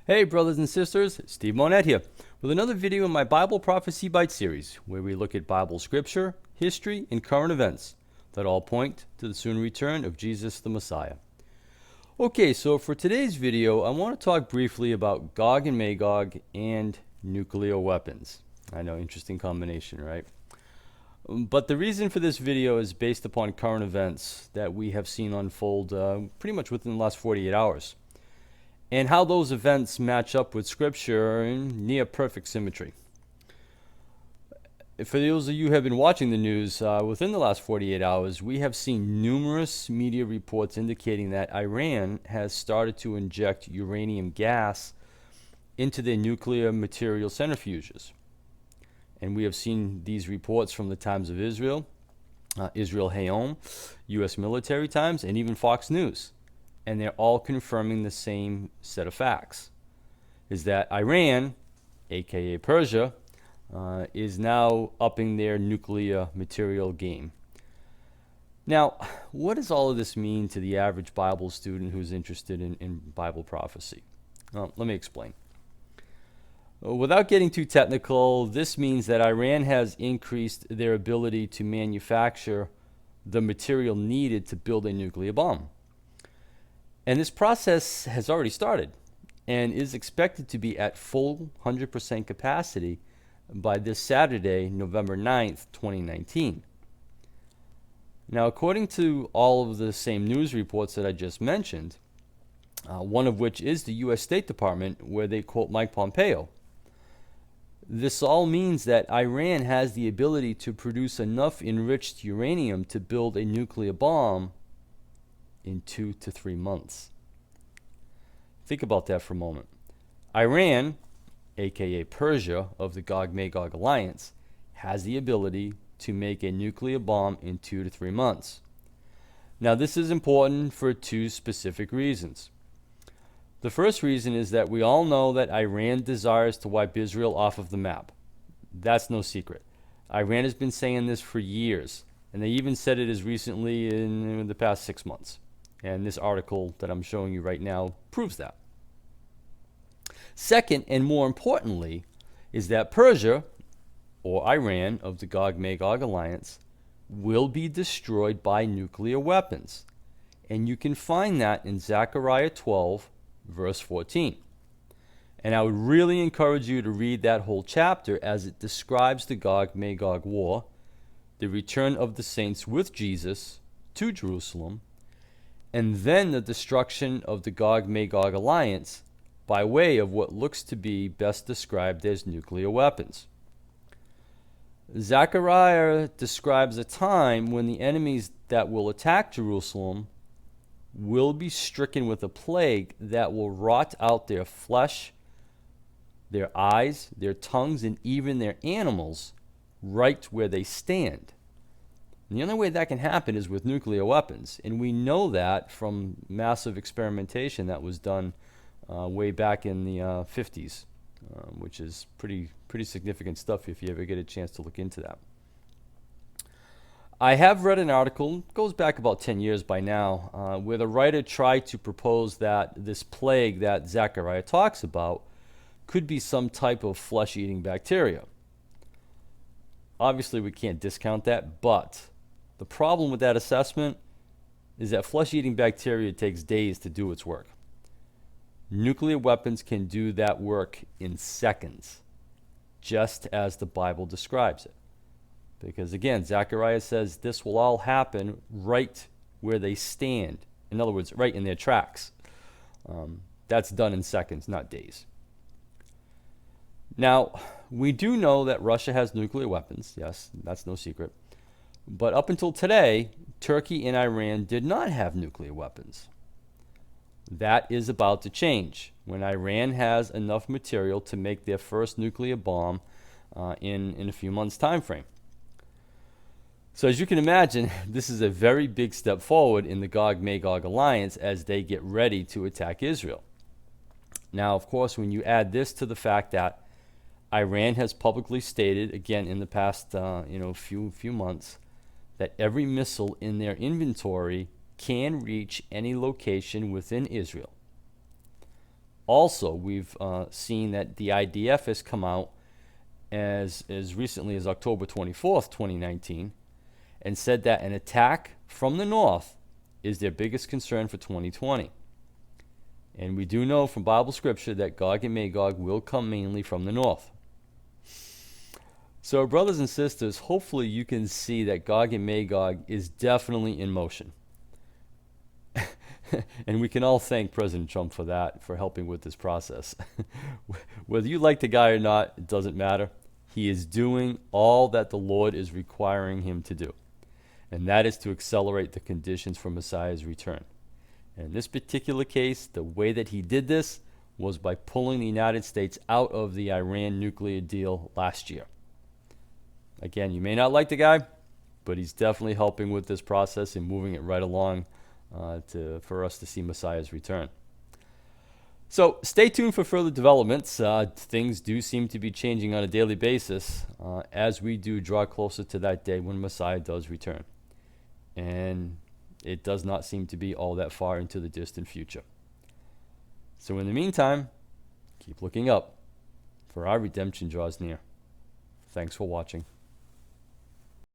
Hey brothers and sisters, Steve Monette here with another video in my Bible Prophecy Bite series where we look at Bible scripture, history, and current events that all point to the soon return of Jesus the Messiah. Okay, so for today's video, I want to talk briefly about Gog and Magog and nuclear weapons. I know, interesting combination, right? But the reason for this video is based upon current events that we have seen unfold pretty much within the last 48 hours. And how those events match up with Scripture in near perfect symmetry. For those of you who have been watching the news, within the last 48 hours, we have seen numerous media reports indicating that Iran has started to inject uranium gas into their nuclear material centrifuges. And we have seen these reports from the Times of Israel, Israel Hayom, U.S. Military Times, and even Fox News. And they're all confirming the same set of facts, is that Iran, aka Persia, is now upping their nuclear material game. Now, what does all of this mean to the average Bible student who's interested in Bible prophecy? Well, let me explain. Without getting too technical, this means that Iran has increased their ability to manufacture the material needed to build a nuclear bomb. And this process has already started and is expected to be at full 100% capacity by this Saturday, November 9th, 2019. Now, according to all of the same news reports that I just mentioned, one of which is the U.S. State Department, where they quote Mike Pompeo, this all means that Iran has the ability to produce enough enriched uranium to build a nuclear bomb in 2 to 3 months. Think about that for a moment. Iran, aka Persia of the Gog-Magog alliance, has the ability to make a nuclear bomb in 2 to 3 months. Now, this is important for two specific reasons. The first reason is that we all know that Iran desires to wipe Israel off of the map. That's no secret. Iran has been saying this for years, and they even said it as recently in the past 6 months. And this article that I'm showing you right now proves that. Second, and more importantly, is that Persia, or Iran of the Gog-Magog alliance, will be destroyed by nuclear weapons. And you can find that in Zechariah 12, verse 14. And I would really encourage you to read that whole chapter as it describes the Gog-Magog war, the return of the saints with Jesus to Jerusalem, and then the destruction of the Gog-Magog alliance by way of what looks to be best described as nuclear weapons. Zechariah describes a time when the enemies that will attack Jerusalem will be stricken with a plague that will rot out their flesh, their eyes, their tongues, and even their animals right where they stand. And the only way that can happen is with nuclear weapons. And we know that from massive experimentation that was done way back in the 50s, which is pretty significant stuff if you ever get a chance to look into that. I have read an article, it goes back about 10 years by now, where the writer tried to propose that this plague that Zechariah talks about could be some type of flesh-eating bacteria. Obviously, we can't discount that, but the problem with that assessment is that flesh-eating bacteria takes days to do its work. Nuclear weapons can do that work in seconds, just as the Bible describes it. Because again, Zechariah says this will all happen right where they stand. In other words, right in their tracks. That's done in seconds, not days. Now, we do know that Russia has nuclear weapons. Yes, that's no secret. But up until today, Turkey and Iran did not have nuclear weapons. That is about to change when Iran has enough material to make their first nuclear bomb in a few months' time frame. So as you can imagine, this is a very big step forward in the Gog-Magog alliance as they get ready to attack Israel. Now, of course, when you add this to the fact that Iran has publicly stated, again in the past few months, that every missile in their inventory can reach any location within Israel. Also, we've seen that the IDF has come out as recently as October 24th, 2019, and said that an attack from the north is their biggest concern for 2020. And we do know from Bible scripture that Gog and Magog will come mainly from the north. So, brothers and sisters, hopefully you can see that Gog and Magog is definitely in motion. And we can all thank President Trump for that, for helping with this process. Whether you like the guy or not, it doesn't matter. He is doing all that the Lord is requiring him to do, and that is to accelerate the conditions for Messiah's return. And in this particular case, the way that he did this was by pulling the United States out of the Iran nuclear deal last year. Again, you may not like the guy, but he's definitely helping with this process and moving it right along for us to see Messiah's return. So stay tuned for further developments. Things do seem to be changing on a daily basis as we do draw closer to that day when Messiah does return. And it does not seem to be all that far into the distant future. So in the meantime, keep looking up, for our redemption draws near. Thanks for watching.